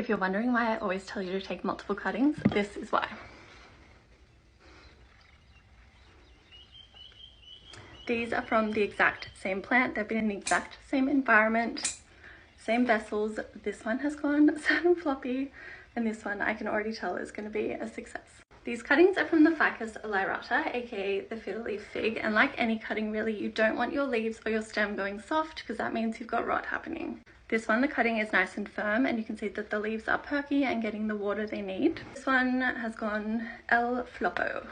If you're wondering why I always tell you to take multiple cuttings, this is why. These are from the exact same plant. They've been in the exact same environment, same vessels. This one has gone sad and floppy, and this one I can already tell is going to be a success. These cuttings are from the Ficus Lyrata, aka the FiddleLeafFig, and like any cutting really, you don't want your leaves or your stem going soft because that means you've got rot happening. This one, the cutting is nice and firm, and you can see that the leaves are perky and getting the water they need. This one has gone El Floppo.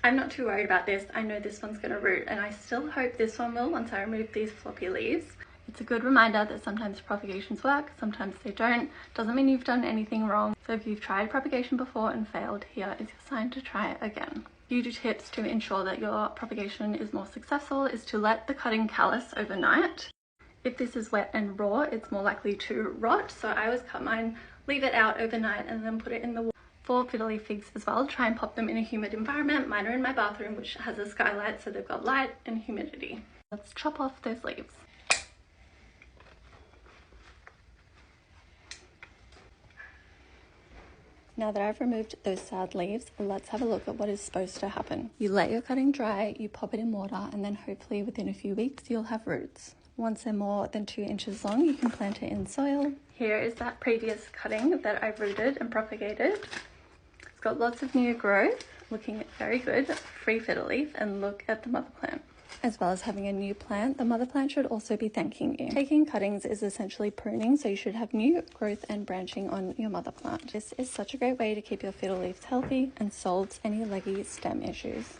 I'm not too worried about this. I know this one's going to root, and I still hope this one will once I remove these floppy leaves. It's a good reminder that sometimes propagations work, sometimes they don't. Doesn't mean you've done anything wrong. So if you've tried propagation before and failed, here is your sign to try it again. Few tips to ensure that your propagation is more successful is to let the cutting callus overnight. If this is wet and raw, it's more likely to rot. So I always cut mine, leave it out overnight, and then put it in the water. For FiddleLeafFigs as well, try and pop them in a humid environment. Mine are in my bathroom, which has a skylight, so they've got light and humidity. Let's chop off those leaves. Now that I've removed those sad leaves, let's have a look at what is supposed to happen. You let your cutting dry, you pop it in water, and then hopefully within a few weeks you'll have roots. Once they're more than 2 inches long, you can plant it in soil. Here is that previous cutting that I rooted and propagated. It's got lots of new growth, looking very good, free fiddle leaf, and look at the mother plant. As well as having a new plant, the mother plant should also be thanking you. Taking cuttings is essentially pruning, so you should have new growth and branching on your mother plant. This is such a great way to keep your fiddle leaves healthy and solves any leggy stem issues.